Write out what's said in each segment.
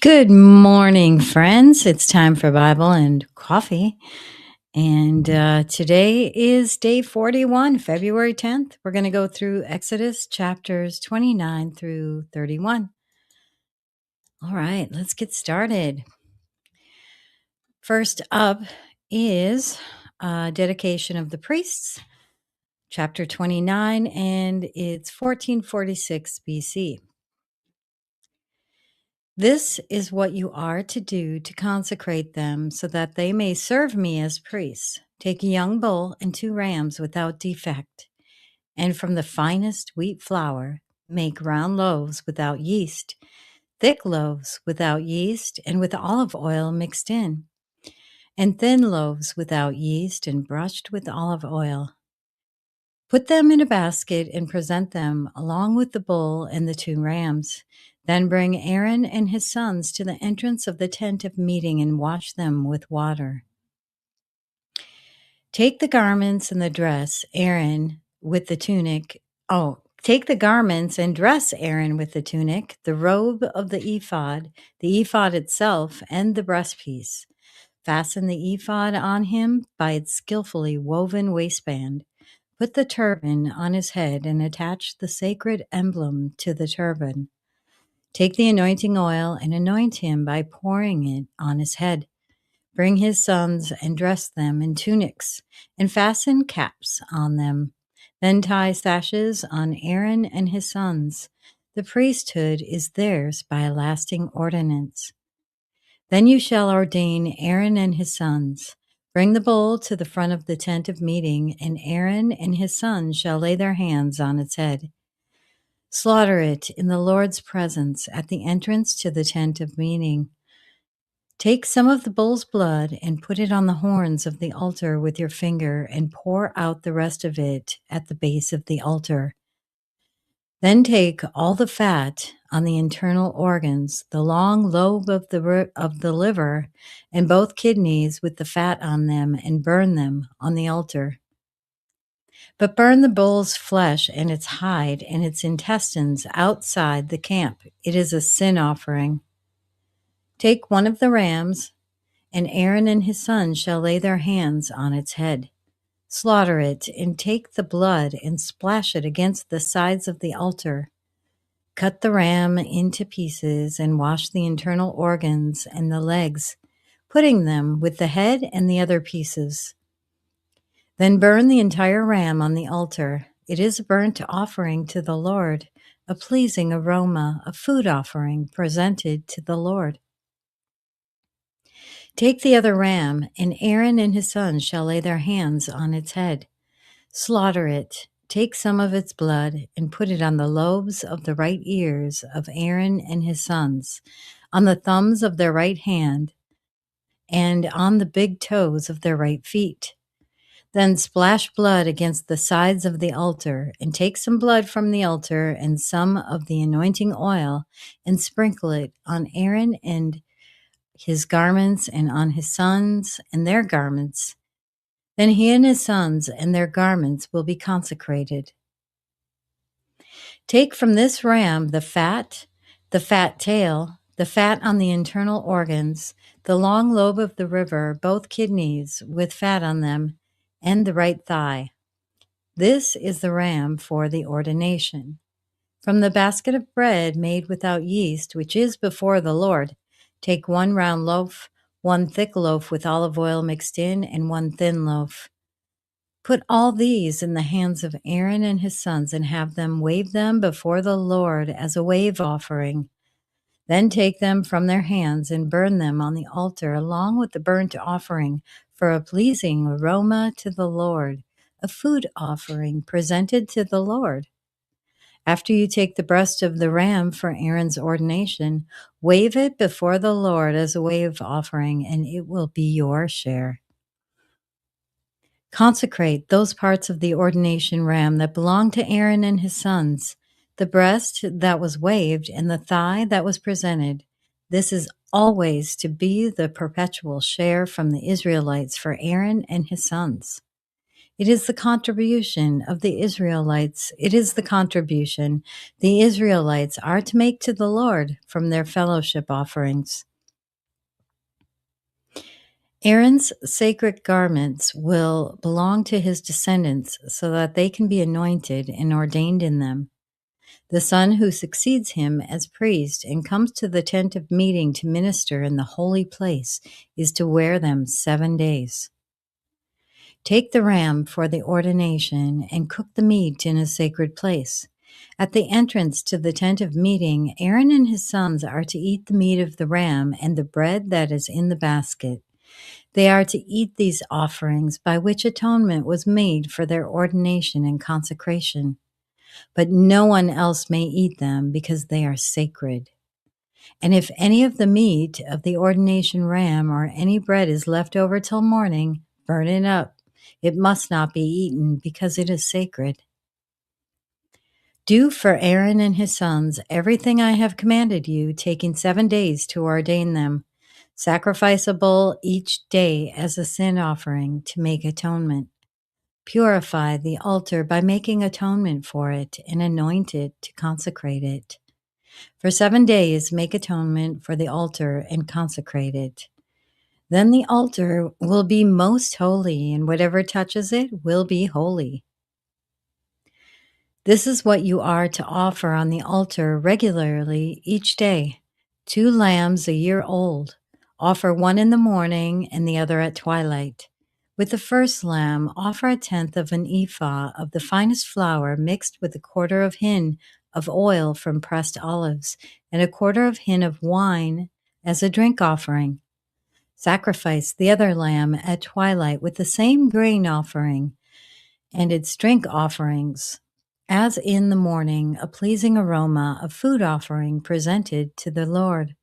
Good morning, friends. It's time for Bible and coffee. And today is day 41, February 10th. We're going to go through Exodus chapters 29 through 31. All right, let's get started. First up is dedication of the priests, chapter 29, and it's 1446 BC. This is what you are to do to consecrate them so that they may serve me as priests. Take a young bull and 2 rams without defect, and from the finest wheat flour, make round loaves without yeast, thick loaves without yeast and with olive oil mixed in, and thin loaves without yeast and brushed with olive oil. Put them in a basket and present them along with the bull and the 2 rams. Then bring Aaron and his sons to the entrance of the tent of meeting and wash them with water. Take the garments and the dress Aaron with the tunic. Take the garments and dress Aaron with the tunic, the robe of the ephod itself, and the breastpiece. Fasten the ephod on him by its skillfully woven waistband. Put the turban on his head and attach the sacred emblem to the turban. Take the anointing oil and anoint him by pouring it on his head. Bring his sons and dress them in tunics and fasten caps on them. Then tie sashes on Aaron and his sons. The priesthood is theirs by a lasting ordinance. Then you shall ordain Aaron and his sons. Bring the bull to the front of the tent of meeting, and Aaron and his sons shall lay their hands on its head. Slaughter it in the Lord's presence at the entrance to the tent of meeting. Take some of the bull's blood and put it on the horns of the altar with your finger, and pour out the rest of it at the base of the altar. Then take all the fat on the internal organs, the long lobe of the liver, and both kidneys with the fat on them, and burn them on the altar. But burn the bull's flesh and its hide and its intestines outside the camp. It is a sin offering. Take one of the rams, and Aaron and his sons shall lay their hands on its head. Slaughter it, and take the blood and splash it against the sides of the altar. Cut the ram into pieces and wash the internal organs and the legs, putting them with the head and the other pieces. Then burn the entire ram on the altar. It is a burnt offering to the Lord, a pleasing aroma, a food offering presented to the Lord. Take the other ram, and Aaron and his sons shall lay their hands on its head. Slaughter it. Take some of its blood and put it on the lobes of the right ears of Aaron and his sons, on the thumbs of their right hand, and on the big toes of their right feet. Then splash blood against the sides of the altar, and take some blood from the altar and some of the anointing oil, and sprinkle it on Aaron and his garments, and on his sons and their garments. Then he and his sons and their garments will be consecrated. Take from this ram the fat tail, the fat on the internal organs, the long lobe of the liver, both kidneys with fat on them, and the right thigh. This is the ram for the ordination. From the basket of bread made without yeast, which is before the Lord, take 1 round loaf, 1 thick loaf with olive oil mixed in, and 1 thin loaf. Put all these in the hands of Aaron and his sons, and have them wave them before the Lord as a wave offering. Then take them from their hands and burn them on the altar along with the burnt offering for a pleasing aroma to the Lord, a food offering presented to the Lord. After you take the breast of the ram for Aaron's ordination, wave it before the Lord as a wave offering, and it will be your share. Consecrate those parts of the ordination ram that belong to Aaron and his sons, the breast that was waved and the thigh that was presented. This is always to be the perpetual share from the Israelites for Aaron and his sons. It is the contribution of the Israelites. It is the contribution the Israelites are to make to the Lord from their fellowship offerings. Aaron's sacred garments will belong to his descendants so that they can be anointed and ordained in them. The son who succeeds him as priest and comes to the tent of meeting to minister in the holy place is to wear them 7 days. Take the ram for the ordination and cook the meat in a sacred place. At the entrance to the tent of meeting, Aaron and his sons are to eat the meat of the ram and the bread that is in the basket. They are to eat these offerings by which atonement was made for their ordination and consecration. But no one else may eat them because they are sacred. And if any of the meat of the ordination ram or any bread is left over till morning, burn it up. It must not be eaten because it is sacred. Do for Aaron and his sons everything I have commanded you, taking 7 days to ordain them. Sacrifice a bull each day as a sin offering to make atonement. Purify the altar by making atonement for it and anoint it to consecrate it. For 7 days, make atonement for the altar and consecrate it. Then the altar will be most holy, and whatever touches it will be holy. This is what you are to offer on the altar regularly each day: 2 lambs a year old. Offer one in the morning and the other at twilight. With the first lamb, offer 1/10 of an ephah of the finest flour mixed with 1/4 of hin of oil from pressed olives and 1/4 of hin of wine as a drink offering. Sacrifice the other lamb at twilight with the same grain offering and its drink offerings, as in the morning, a pleasing aroma of food offering presented to the Lord.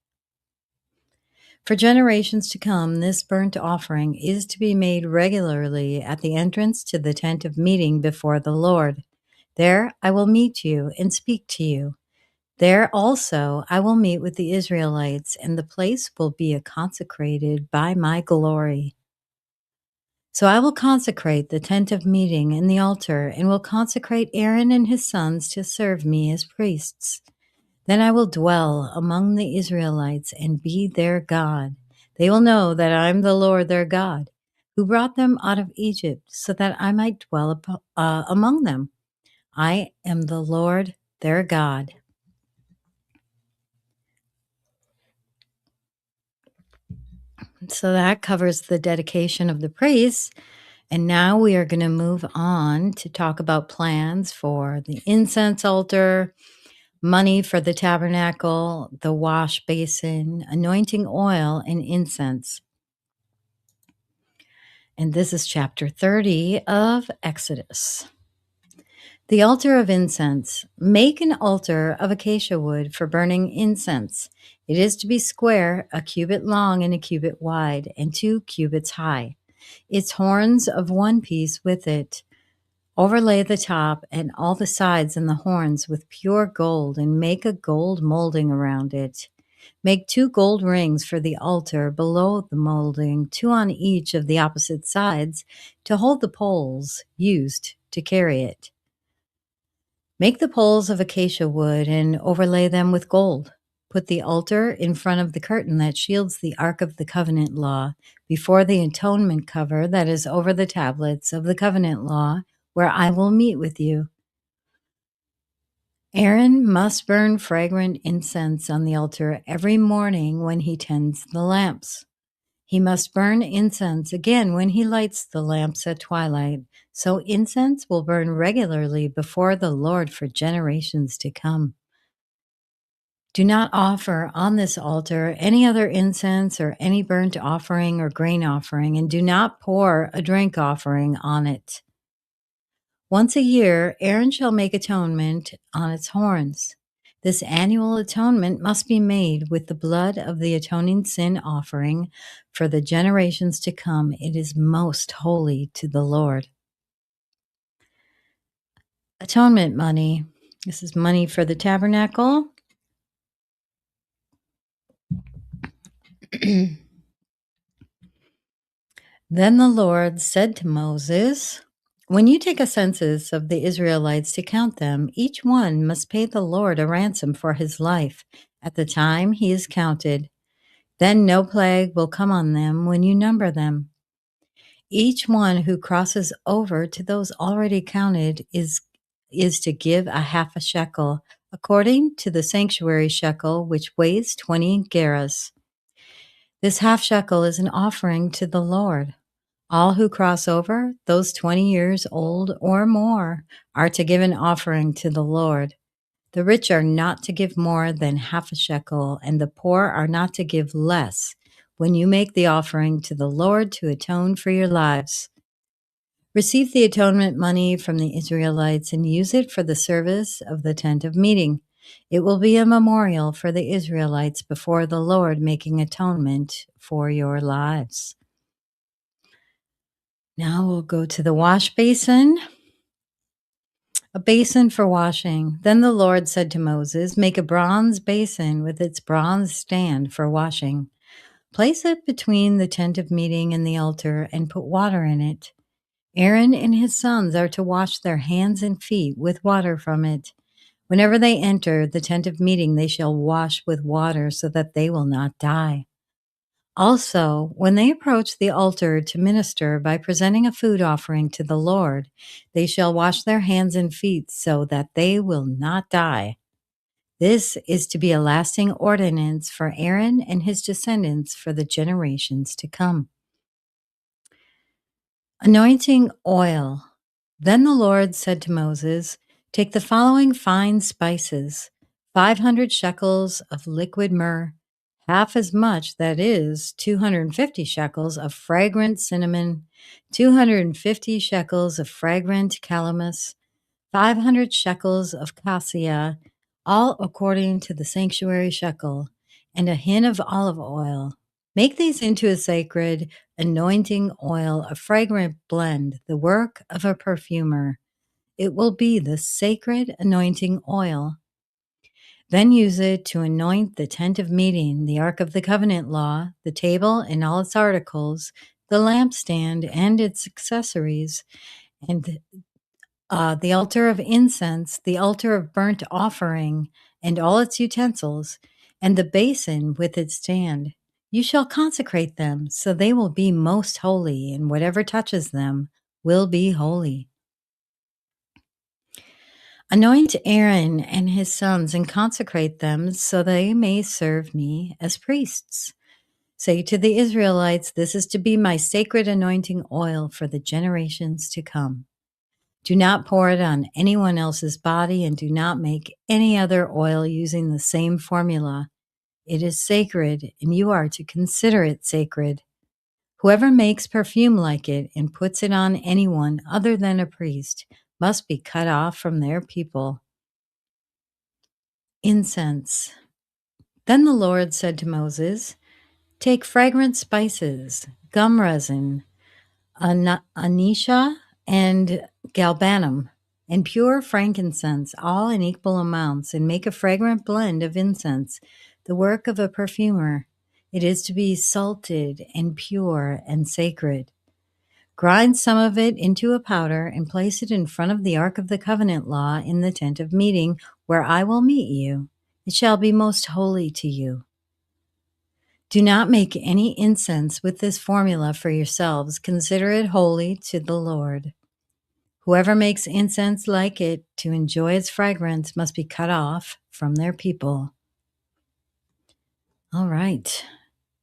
For generations to come, this burnt offering is to be made regularly at the entrance to the tent of meeting before the Lord. There I will meet you and speak to you. There also I will meet with the Israelites, and the place will be consecrated by my glory. So I will consecrate the tent of meeting and the altar, and will consecrate Aaron and his sons to serve me as priests. Then I will dwell among the Israelites and be their God. They will know that I am the Lord their God, who brought them out of Egypt so that I might dwell among them. I am the Lord their God. So that covers the dedication of the priests. And now we are going to move on to talk about plans for the incense altar, money for the tabernacle, the wash basin, anointing oil, and incense. And this is chapter 30 of Exodus. The altar of incense. Make an altar of acacia wood for burning incense. It is to be square, a cubit long and a cubit wide, and 2 cubits high. Its horns of one piece with it. Overlay the top and all the sides and the horns with pure gold, and make a gold molding around it. Make 2 gold rings for the altar below the molding, 2 on each of the opposite sides, to hold the poles used to carry it. Make the poles of acacia wood and overlay them with gold. Put the altar in front of the curtain that shields the Ark of the Covenant law, before the atonement cover that is over the tablets of the covenant law, where I will meet with you. Aaron must burn fragrant incense on the altar every morning when he tends the lamps. He must burn incense again when he lights the lamps at twilight, so incense will burn regularly before the Lord for generations to come. Do not offer on this altar any other incense or any burnt offering or grain offering, and do not pour a drink offering on it. Once a year, Aaron shall make atonement on its horns. This annual atonement must be made with the blood of the atoning sin offering for the generations to come. It is most holy to the Lord. Atonement money. This is money for the tabernacle. Then the Lord said to Moses, When you take a census of the Israelites to count them, each one must pay the Lord a ransom for his life at the time he is counted. Then no plague will come on them when you number them. Each one who crosses over to those already counted is to give a half a shekel, according to the sanctuary shekel, which weighs 20 gerahs. This half shekel is an offering to the Lord. All who cross over, those 20 years old or more, are to give an offering to the Lord. The rich are not to give more than half a shekel, and the poor are not to give less when you make the offering to the Lord to atone for your lives. Receive the atonement money from the Israelites and use it for the service of the tent of meeting. It will be a memorial for the Israelites before the Lord, making atonement for your lives. Now we'll go to the wash basin. A basin for washing. Then the Lord said to Moses, make a bronze basin with its bronze stand for washing. Place it between the tent of meeting and the altar and put water in it. Aaron and his sons are to wash their hands and feet with water from it. Whenever they enter the tent of meeting, they shall wash with water so that they will not die. Also, when they approach the altar to minister by presenting a food offering to the Lord, they shall wash their hands and feet so that they will not die. This is to be a lasting ordinance for Aaron and his descendants for the generations to come. Anointing oil. Then the Lord said to Moses, take the following fine spices, 500 shekels of liquid myrrh, half as much, that is, 250 shekels of fragrant cinnamon, 250 shekels of fragrant calamus, 500 shekels of cassia, all according to the sanctuary shekel, and a hin of olive oil. Make these into a sacred anointing oil, a fragrant blend, the work of a perfumer. It will be the sacred anointing oil. Then use it to anoint the tent of meeting, the ark of the covenant law, the table and all its articles, the lampstand and its accessories, and the altar of incense, the altar of burnt offering, and all its utensils, and the basin with its stand. You shall consecrate them, so they will be most holy, and whatever touches them will be holy. Anoint Aaron and his sons and consecrate them so they may serve me as priests. Say to the Israelites, this is to be my sacred anointing oil for the generations to come. Do not pour it on anyone else's body, and do not make any other oil using the same formula. It is sacred, and you are to consider it sacred. Whoever makes perfume like it and puts it on anyone other than a priest must be cut off from their people. Incense. Then the Lord said to Moses, take fragrant spices, gum resin, anisha, and galbanum, and pure frankincense, all in equal amounts, and make a fragrant blend of incense, the work of a perfumer. It is to be salted and pure and sacred. Grind some of it into a powder and place it in front of the ark of the covenant law in the tent of meeting, where I will meet you. It shall be most holy to you. Do not make any incense with this formula for yourselves. Consider it holy to the Lord. Whoever makes incense like it to enjoy its fragrance must be cut off from their people. All right.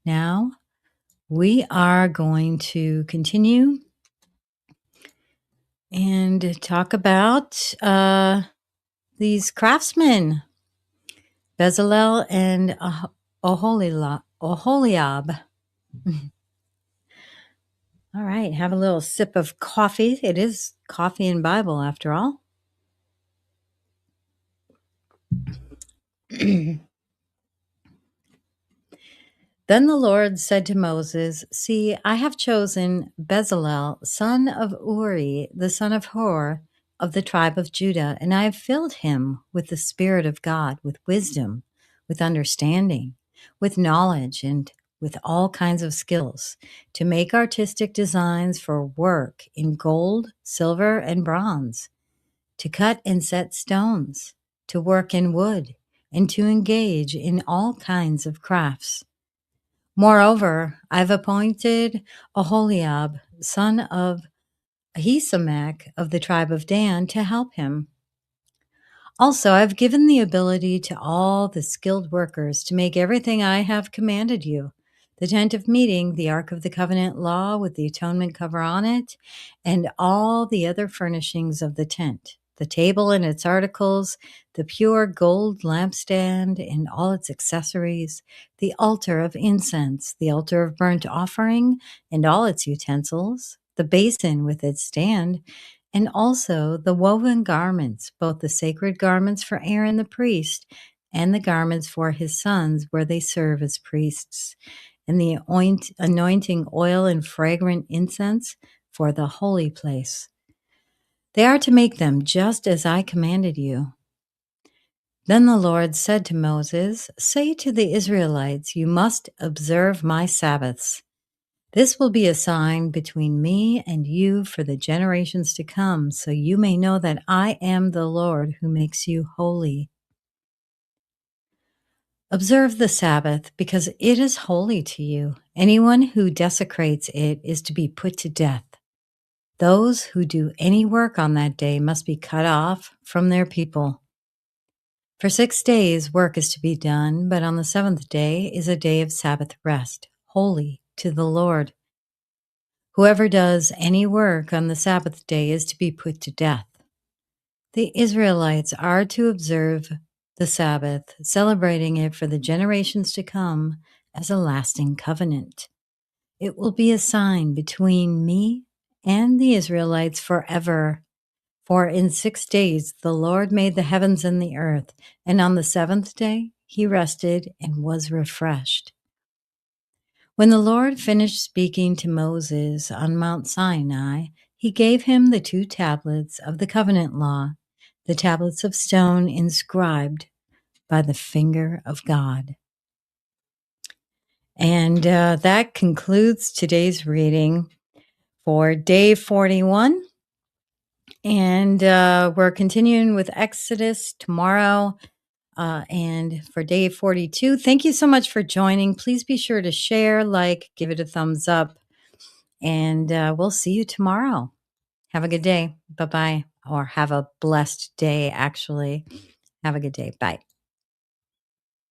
Now we are going to continue and talk about these craftsmen, Bezalel and Oholiab. All right, have a little sip of coffee. It is coffee and Bible after all. Then the Lord said to Moses, see, I have chosen Bezalel, son of Uri, the son of Hur, of the tribe of Judah, and I have filled him with the Spirit of God, with wisdom, with understanding, with knowledge, and with all kinds of skills to make artistic designs for work in gold, silver, and bronze, to cut and set stones, to work in wood, and to engage in all kinds of crafts. Moreover, I've appointed Oholiab, son of Ahisamach of the tribe of Dan, to help him. Also, I've given the ability to all the skilled workers to make everything I have commanded you: the tent of meeting, the ark of the covenant law with the atonement cover on it, and all the other furnishings of the tent, the table and its articles, the pure gold lampstand and all its accessories, the altar of incense, the altar of burnt offering and all its utensils, the basin with its stand, and also the woven garments, both the sacred garments for Aaron the priest and the garments for his sons where they serve as priests, and the anointing oil and fragrant incense for the holy place. They are to make them just as I commanded you. Then the Lord said to Moses, "Say to the Israelites, you must observe my Sabbaths. This will be a sign between me and you for the generations to come, so you may know that I am the Lord who makes you holy. Observe the Sabbath because it is holy to you. Anyone who desecrates it is to be put to death. Those who do any work on that day must be cut off from their people. For 6 days work is to be done, but on the seventh day is a day of Sabbath rest, holy to the Lord. Whoever does any work on the Sabbath day is to be put to death. The Israelites are to observe the Sabbath, celebrating it for the generations to come as a lasting covenant. It will be a sign between me and the Israelites forever. For in 6 days the Lord made the heavens and the earth, and on the seventh day he rested and was refreshed. When the Lord finished speaking to Moses on Mount Sinai, he gave him the 2 tablets of the covenant law, the tablets of stone inscribed by the finger of God. And that concludes today's reading for day 41. And we're continuing with Exodus tomorrow. And for day 42, thank you so much for joining. Please be sure to share, like, give it a thumbs up. And we'll see you tomorrow. Have a good day. Bye-bye. Or have a blessed day, actually. Have a good day. Bye.